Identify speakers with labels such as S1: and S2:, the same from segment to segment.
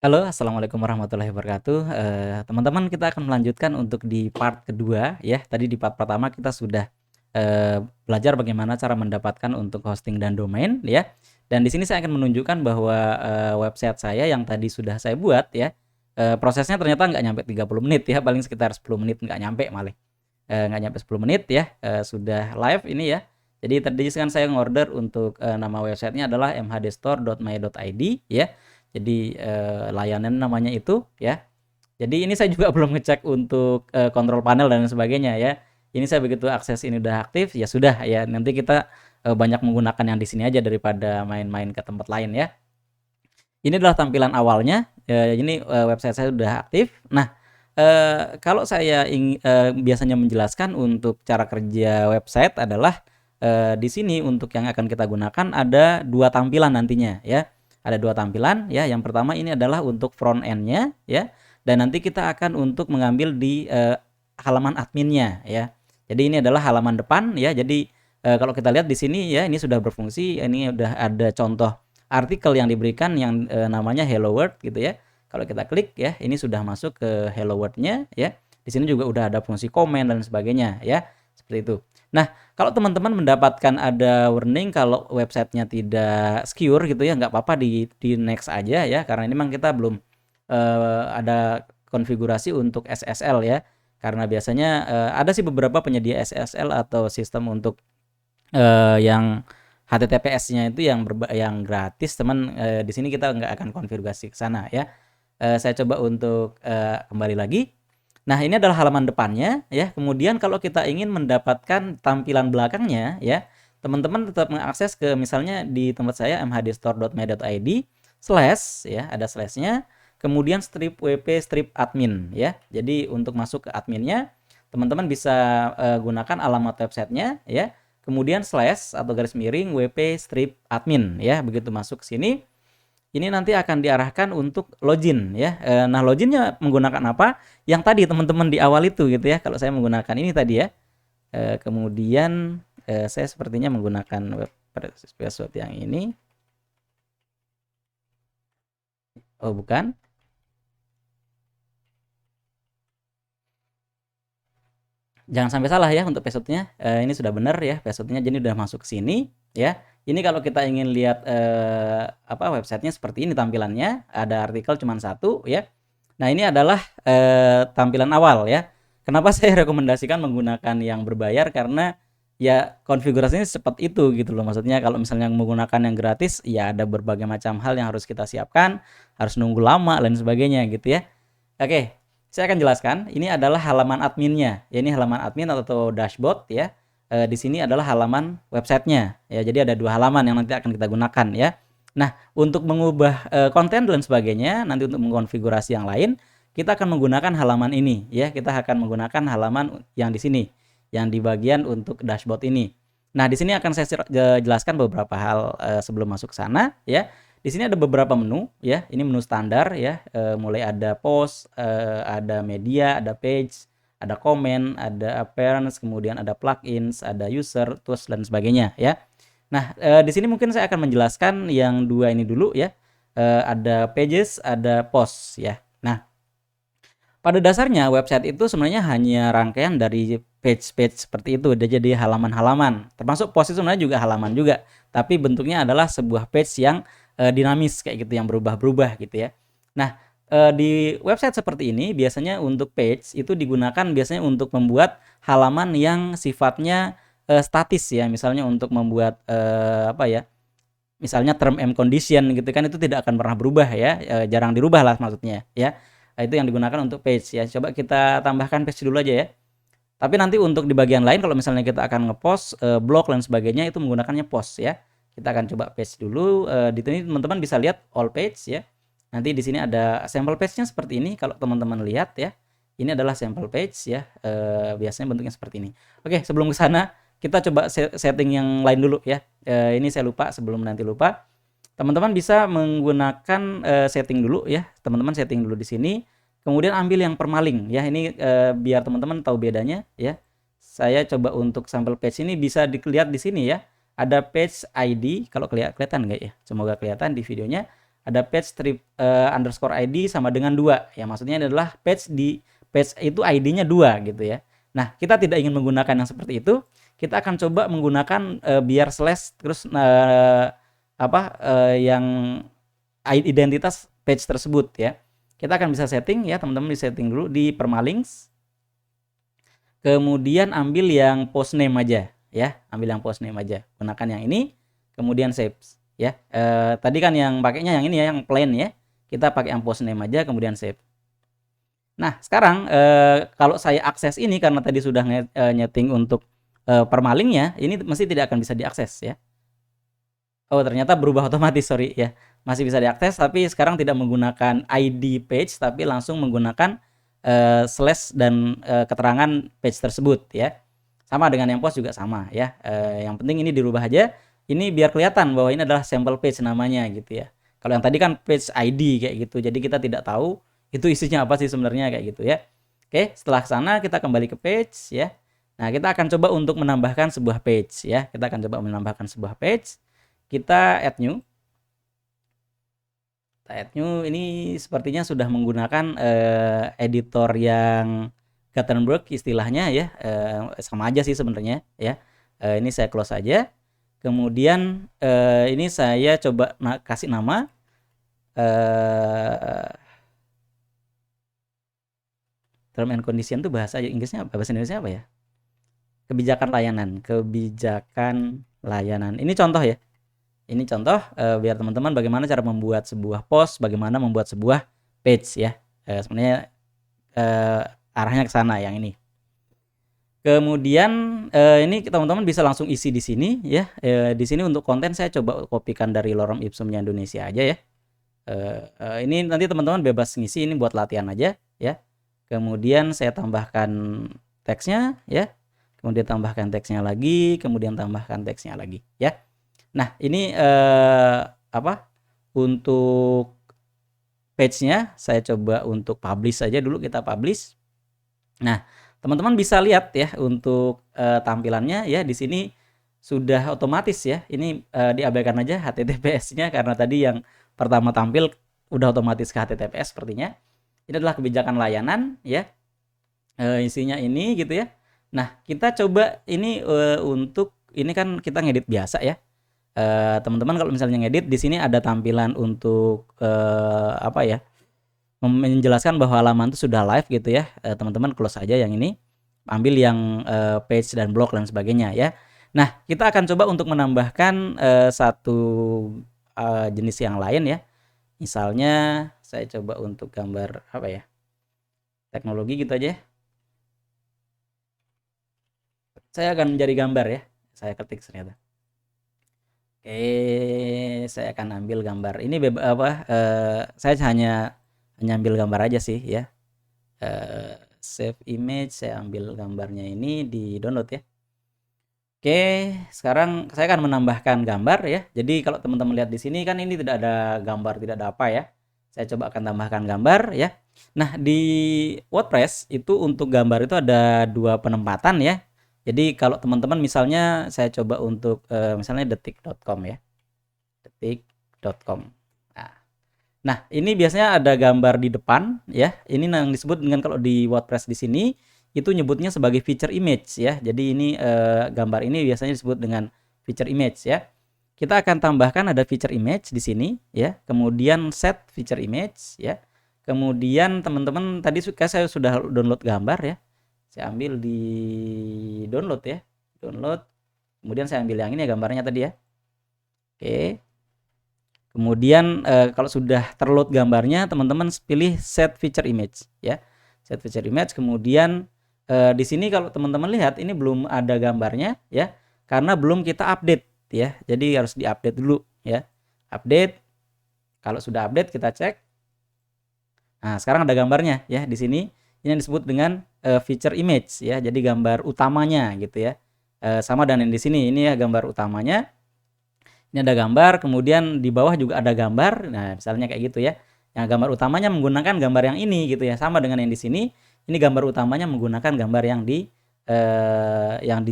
S1: Halo, assalamualaikum warahmatullahi wabarakatuh. Teman-teman, kita akan melanjutkan untuk di part kedua ya. Tadi di part pertama kita sudah belajar bagaimana cara mendapatkan untuk hosting dan domain ya. Dan di sini saya akan menunjukkan bahwa website saya yang tadi sudah saya buat ya, prosesnya ternyata nggak nyampe 30 menit ya, paling sekitar 10 menit, nggak nyampe malah. Nggak nyampe 10 menit ya, sudah live ini ya. Jadi tadi kan saya ngorder untuk nama websitenya adalah mhdstore.my.id ya. Jadi layanan namanya itu ya. Jadi ini saya juga belum ngecek untuk kontrol panel dan sebagainya ya. Ini saya begitu akses ini udah aktif ya sudah ya. Nanti kita banyak menggunakan yang di sini aja daripada main-main ke tempat lain ya. Ini adalah tampilan awalnya. Ini website saya sudah aktif. Nah, kalau saya biasanya menjelaskan untuk cara kerja website adalah di sini untuk yang akan kita gunakan ada dua tampilan nantinya ya. Ada dua tampilan ya. Yang pertama ini adalah untuk front end-nya ya. Dan nanti kita akan untuk mengambil di halaman adminnya ya. Jadi ini adalah halaman depan ya. Jadi kalau kita lihat di sini ya, ini sudah berfungsi. Ini udah ada contoh artikel yang diberikan yang namanya Hello World gitu ya. Kalau kita klik ya, ini sudah masuk ke Hello World-nya ya. Di sini juga udah ada fungsi komen dan sebagainya ya. Seperti itu. Nah, kalau teman-teman mendapatkan ada warning kalau websitenya tidak secure gitu ya, nggak apa-apa di next aja ya, karena ini memang kita belum ada konfigurasi untuk SSL ya. Karena biasanya ada sih beberapa penyedia SSL atau sistem untuk yang HTTPS-nya itu yang gratis, teman. Di sini kita nggak akan konfigurasi ke sana ya. Saya coba untuk kembali lagi. Nah, ini adalah halaman depannya ya. Kemudian kalau kita ingin mendapatkan tampilan belakangnya ya, teman-teman tetap mengakses ke misalnya di tempat saya mhdstore.my.id slash ya, ada slashnya, kemudian strip wp strip admin ya. Jadi untuk masuk ke adminnya, teman-teman bisa gunakan alamat websitenya ya, kemudian slash atau garis miring wp strip admin ya. Begitu masuk ke sini, ini nanti akan diarahkan untuk login ya. Nah, loginnya menggunakan apa? Yang tadi teman-teman di awal itu gitu ya. Kalau saya menggunakan ini tadi ya. Kemudian saya sepertinya menggunakan password yang ini. Oh, bukan. Jangan sampai salah ya untuk passwordnya. Ini sudah benar ya passwordnya, jadi udah masuk ke sini ya. Ini kalau kita ingin lihat websitenya seperti ini tampilannya, ada artikel cuma satu ya. Nah, ini adalah tampilan awal ya. Kenapa saya rekomendasikan menggunakan yang berbayar, karena ya konfigurasinya seperti itu gitu loh. Maksudnya kalau misalnya menggunakan yang gratis ya ada berbagai macam hal yang harus kita siapkan, harus nunggu lama dan sebagainya gitu ya. Oke, saya akan jelaskan. Ini adalah halaman adminnya. Ya, ini halaman admin atau dashboard ya. Di sini adalah halaman websitenya. Ya, jadi ada dua halaman yang nanti akan kita gunakan ya. Nah, untuk mengubah konten dan sebagainya, nanti untuk mengkonfigurasi yang lain, kita akan menggunakan halaman ini ya. Kita akan menggunakan halaman yang di sini, yang di bagian untuk dashboard ini. Nah, di sini akan saya jelaskan beberapa hal sebelum masuk ke sana ya. Di sini ada beberapa menu ya. Ini menu standar ya. Mulai ada post, ada media, ada page, ada komen, ada appearance, kemudian ada plugins, ada user, tools dan sebagainya ya. Nah, di sini mungkin saya akan menjelaskan yang dua ini dulu ya. Ada pages, ada post ya. Nah, pada dasarnya website itu sebenarnya hanya rangkaian dari page-page seperti itu. Dia jadi halaman-halaman. Termasuk post itu sebenarnya juga halaman juga. Tapi bentuknya adalah sebuah page yang dinamis kayak gitu, yang berubah-berubah gitu ya. Nah, di website seperti ini biasanya untuk page itu digunakan biasanya untuk membuat halaman yang sifatnya statis ya. Misalnya untuk membuat misalnya term and condition gitu kan, itu tidak akan pernah berubah ya, jarang dirubah lah maksudnya ya. Nah, itu yang digunakan untuk page ya. Coba kita tambahkan page dulu aja ya. Tapi nanti untuk di bagian lain kalau misalnya kita akan ngepost blog dan sebagainya, itu menggunakannya post ya. Kita akan coba page dulu. Di sini teman-teman bisa lihat all page ya. Nanti di sini ada sampel page-nya seperti ini kalau teman-teman lihat ya. Ini adalah sampel page ya. Biasanya bentuknya seperti ini. Oke, sebelum ke sana kita coba setting yang lain dulu ya. Ini saya lupa, sebelum nanti lupa. Teman-teman bisa menggunakan setting dulu ya. Teman-teman setting dulu di sini. Kemudian ambil yang permaling ya. Ini biar teman-teman tahu bedanya ya. Saya coba untuk sampel page ini bisa dilihat di sini ya. Ada page ID, kalau kelihatan nggak ya? Semoga kelihatan di videonya. ada page strip underscore ID sama dengan 2. Ya, maksudnya adalah page itu ID-nya 2 gitu ya. Nah, kita tidak ingin menggunakan yang seperti itu. Kita akan coba menggunakan biar slash terus yang identitas page tersebut ya. Kita akan bisa setting ya, teman-teman di setting dulu di permalinks. Kemudian ambil yang post name aja ya, ambil yang post name aja. Gunakan yang ini, kemudian save ya. Tadi kan yang pakainya yang ini ya, yang plain ya. Kita pakai yang post name aja kemudian save. Nah, sekarang kalau saya akses ini karena tadi sudah nyeting untuk permalingnya, ini mesti tidak akan bisa diakses ya. Oh, ternyata berubah otomatis, sorry ya. Masih bisa diakses tapi sekarang tidak menggunakan ID page tapi langsung menggunakan slash dan keterangan page tersebut ya. Sama dengan yang post juga sama ya. Yang penting ini dirubah aja. Ini biar kelihatan bahwa ini adalah sample page namanya gitu ya. Kalau yang tadi kan page ID kayak gitu. Jadi kita tidak tahu itu isinya apa sih sebenarnya kayak gitu ya. Oke, setelah sana kita kembali ke page ya. Nah, kita akan coba untuk menambahkan sebuah page ya. Kita akan coba menambahkan sebuah page. Kita add new. Ini sepertinya sudah menggunakan editor yang Gutenberg istilahnya ya, sama aja sih sebenarnya ya. Ini saya close aja. Kemudian ini saya coba kasih nama term and condition itu bahasa Inggrisnya apa? Bahasa Indonesia apa ya? Kebijakan layanan. Ini contoh ya. Ini contoh biar teman-teman bagaimana cara membuat sebuah post, bagaimana membuat sebuah page ya. Sebenarnya arahnya ke sana yang ini. Kemudian ini teman-teman bisa langsung isi di sini ya. Di sini untuk konten saya coba kopikan dari Lorem Ipsumnya Indonesia aja ya. Ini nanti teman-teman bebas ngisi, ini buat latihan aja ya. Kemudian saya tambahkan teksnya ya. Kemudian tambahkan teksnya lagi, kemudian tambahkan teksnya lagi ya. Nah, ini untuk page-nya saya coba untuk publish saja dulu, kita publish. Nah, teman-teman bisa lihat ya untuk tampilannya ya, di sini sudah otomatis ya. Ini diabaikan aja HTTPS-nya karena tadi yang pertama tampil udah otomatis ke HTTPS sepertinya. Ini adalah kebijakan layanan ya. Isinya ini gitu ya. Nah, kita coba ini untuk ini kan kita ngedit biasa ya. Teman-teman kalau misalnya ngedit di sini ada tampilan untuk menjelaskan bahwa halaman itu sudah live gitu ya. Teman-teman close aja yang ini, ambil yang page dan blog dan sebagainya ya. Nah, kita akan coba untuk menambahkan satu jenis yang lain ya. Misalnya saya coba untuk gambar teknologi gitu aja. Saya akan mencari gambar ya. Saya ketik ternyata. Oke, saya akan ambil gambar. Ini saya hanya ambil gambar aja sih ya. Save image, saya ambil gambarnya ini di download ya. Oke, sekarang saya akan menambahkan gambar ya. Jadi kalau teman-teman lihat di sini kan ini tidak ada gambar, tidak ada apa ya. Saya coba akan tambahkan gambar ya. Nah, di WordPress itu untuk gambar itu ada 2 penempatan ya. Jadi kalau teman-teman misalnya saya coba untuk misalnya detik.com ya. detik.com. Nah, ini biasanya ada gambar di depan ya. Ini yang disebut dengan kalau di WordPress di sini itu nyebutnya sebagai feature image ya. Jadi ini gambar ini biasanya disebut dengan feature image ya. Kita akan tambahkan ada feature image di sini ya. Kemudian set feature image ya. Kemudian teman-teman tadi saya sudah download gambar ya. Saya ambil di download ya. Download. Kemudian saya ambil yang ini ya gambarnya tadi ya. Oke. Kemudian kalau sudah terload gambarnya, teman-teman pilih set feature image ya. Set feature image. Kemudian di sini kalau teman-teman lihat ini belum ada gambarnya ya, karena belum kita update ya. Jadi harus diupdate dulu ya. Update. Kalau sudah update kita cek. Nah, sekarang ada gambarnya ya di sini. Ini yang disebut dengan feature image ya. Jadi gambar utamanya gitu ya. Sama dengan di sini. Ini ya gambar utamanya. Ini ada gambar, kemudian di bawah juga ada gambar. Nah, misalnya kayak gitu ya. Yang gambar utamanya menggunakan gambar yang ini gitu ya. Sama dengan yang di sini. Ini gambar utamanya menggunakan gambar yang di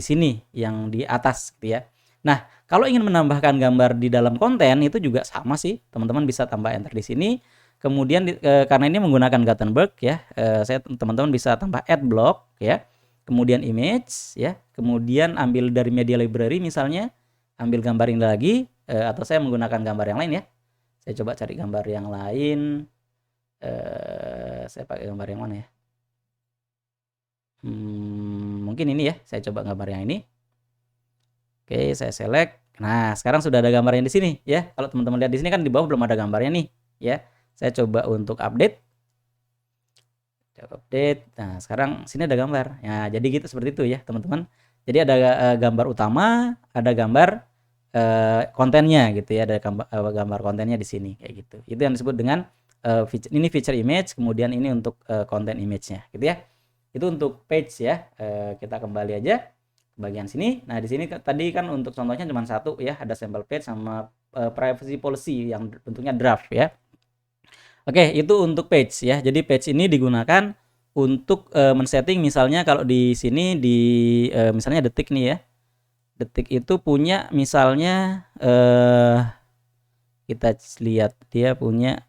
S1: sini, yang di atas gitu ya. Nah, kalau ingin menambahkan gambar di dalam konten itu juga sama sih, teman-teman bisa tambah enter di sini. Kemudian karena ini menggunakan Gutenberg ya, teman-teman bisa tambah add block ya. Kemudian image ya, kemudian ambil dari media library misalnya, ambil gambar ini lagi, atau saya menggunakan gambar yang lain ya. Saya coba cari gambar yang lain. Saya pakai gambar yang mana ya? Mungkin ini ya, saya coba gambar yang ini. Oke, saya select. Nah, sekarang sudah ada gambarnya di sini ya. Kalau teman-teman lihat di sini kan di bawah belum ada gambarnya nih ya. Saya coba untuk update. Update. Nah, sekarang sini ada gambar. Ya, jadi gitu seperti itu ya, teman-teman. Jadi ada gambar utama, ada gambar kontennya gitu ya, ada gambar kontennya di sini kayak gitu. Itu yang disebut dengan ini feature image, kemudian ini untuk konten image-nya gitu ya. Itu untuk page ya. Kita kembali aja ke bagian sini. Nah, di sini tadi kan untuk contohnya cuma satu ya, ada sample page sama privacy policy yang bentuknya draft ya. Oke, itu untuk page ya. Jadi page ini digunakan untuk men-setting misalnya kalau di sini di misalnya Detik nih ya. Detik itu punya misalnya kita lihat dia punya,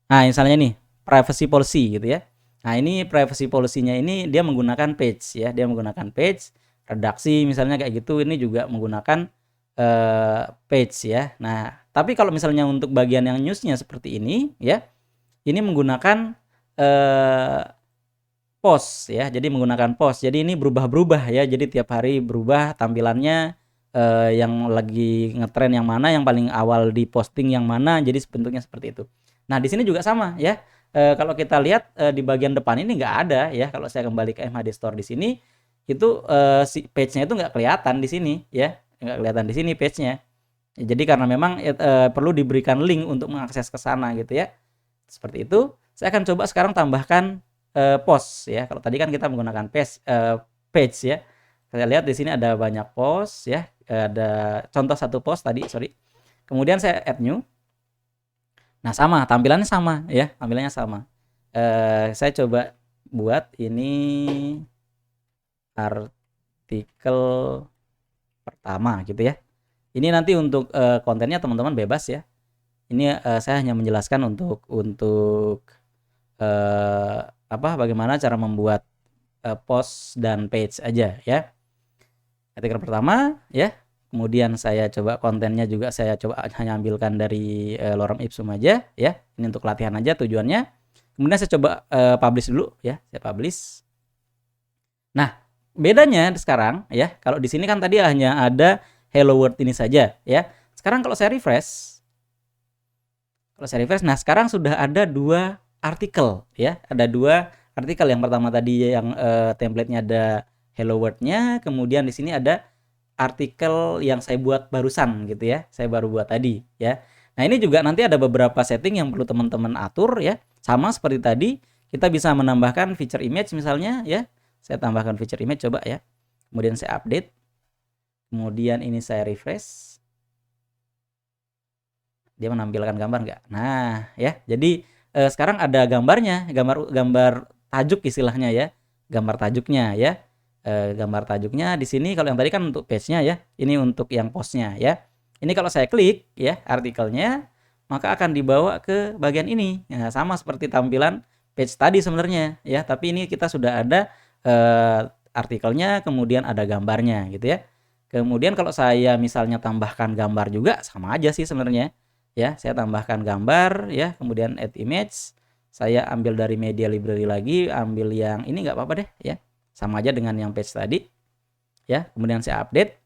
S1: nah misalnya nih privacy policy gitu ya. Nah, ini privacy policy-nya ini dia menggunakan page ya, dia menggunakan page, redaksi misalnya kayak gitu, ini juga menggunakan page ya. Nah, tapi kalau misalnya untuk bagian yang news-nya seperti ini ya, ini menggunakan post ya, jadi menggunakan post. Jadi ini berubah-berubah ya, jadi tiap hari berubah tampilannya, yang lagi ngetren yang mana, yang paling awal di posting yang mana, jadi bentuknya seperti itu. Nah, di sini juga sama ya, kalau kita lihat di bagian depan ini nggak ada ya, kalau saya kembali ke MHD Store di sini, itu si page-nya itu nggak kelihatan di sini ya, nggak kelihatan di sini page-nya. Jadi karena memang perlu diberikan link untuk mengakses ke sana gitu ya. Seperti itu. Saya akan coba sekarang tambahkan post ya. Kalau tadi kan kita menggunakan page ya. Saya lihat di sini ada banyak post ya. Ada contoh satu post tadi, sorry. Kemudian saya add new. Nah, sama, tampilannya sama ya, tampilannya sama. Saya coba buat ini artikel pertama gitu ya. Ini nanti untuk kontennya teman-teman bebas ya. Ini saya hanya menjelaskan untuk bagaimana cara membuat post dan page aja ya. Artikel pertama ya. Kemudian saya coba kontennya juga saya coba hanya ambilkan dari Lorem Ipsum aja ya. Ini untuk latihan aja tujuannya. Kemudian saya coba publish dulu ya. Saya publish. Nah, bedanya sekarang ya, kalau di sini kan tadi hanya ada hello world ini saja ya. Sekarang kalau saya refresh, nah sekarang sudah ada dua artikel ya, ada dua artikel. Yang pertama tadi yang template-nya ada hello world-nya, kemudian di sini ada artikel yang saya buat barusan gitu ya, saya baru buat tadi ya. Nah, ini juga nanti ada beberapa setting yang perlu teman-teman atur ya, sama seperti tadi kita bisa menambahkan feature image misalnya ya. Saya tambahkan feature image coba ya, kemudian saya update, kemudian ini saya refresh, dia menampilkan gambar nggak? Nah ya, jadi sekarang ada gambarnya, gambar tajuk istilahnya ya, gambar tajuknya ya. Gambar tajuknya di sini kalau yang tadi kan untuk page-nya ya, ini untuk yang post-nya ya. Ini kalau saya klik ya artikelnya, maka akan dibawa ke bagian ini. Nah, sama seperti tampilan page tadi sebenarnya ya, tapi ini kita sudah ada artikelnya, kemudian ada gambarnya gitu ya. Kemudian kalau saya misalnya tambahkan gambar juga sama aja sih sebenarnya. Ya, saya tambahkan gambar ya, kemudian add image. Saya ambil dari media library lagi, ambil yang ini nggak apa-apa deh ya. Sama aja dengan yang page tadi. Ya, kemudian saya update.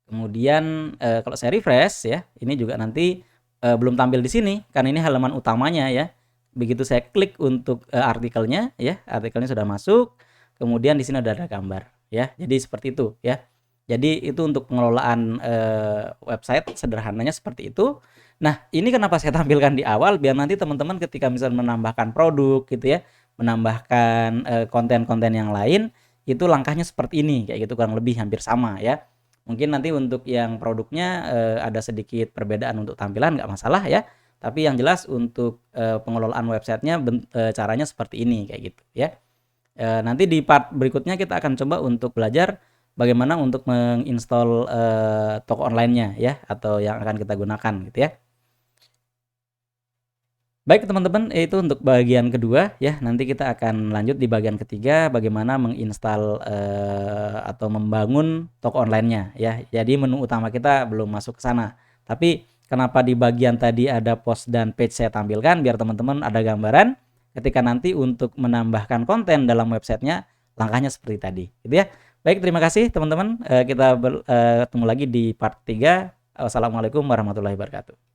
S1: Kemudian kalau saya refresh ya, ini juga nanti belum tampil di sini karena ini halaman utamanya ya. Begitu saya klik untuk artikelnya ya, artikelnya sudah masuk. Kemudian di sini ada gambar ya. Jadi seperti itu ya. Jadi itu untuk pengelolaan website sederhananya seperti itu. Nah, ini kenapa saya tampilkan di awal biar nanti teman-teman ketika misalnya menambahkan produk gitu ya, menambahkan konten-konten yang lain, itu langkahnya seperti ini kayak gitu, kurang lebih hampir sama ya. Mungkin nanti untuk yang produknya ada sedikit perbedaan untuk tampilan, nggak masalah ya. Tapi yang jelas untuk pengelolaan websitenya caranya seperti ini kayak gitu ya. Nanti di part berikutnya kita akan coba untuk belajar bagaimana untuk menginstal toko online-nya ya, atau yang akan kita gunakan gitu ya. Baik teman-teman, itu untuk bagian kedua ya. Nanti kita akan lanjut di bagian ketiga bagaimana menginstal atau membangun toko online-nya ya. Jadi menu utama kita belum masuk ke sana. Tapi kenapa di bagian tadi ada post dan page saya tampilkan biar teman-teman ada gambaran ketika nanti untuk menambahkan konten dalam websitenya langkahnya seperti tadi gitu ya. Baik, terima kasih teman-teman. Kita ketemu lagi di part 3. Wassalamualaikum warahmatullahi wabarakatuh.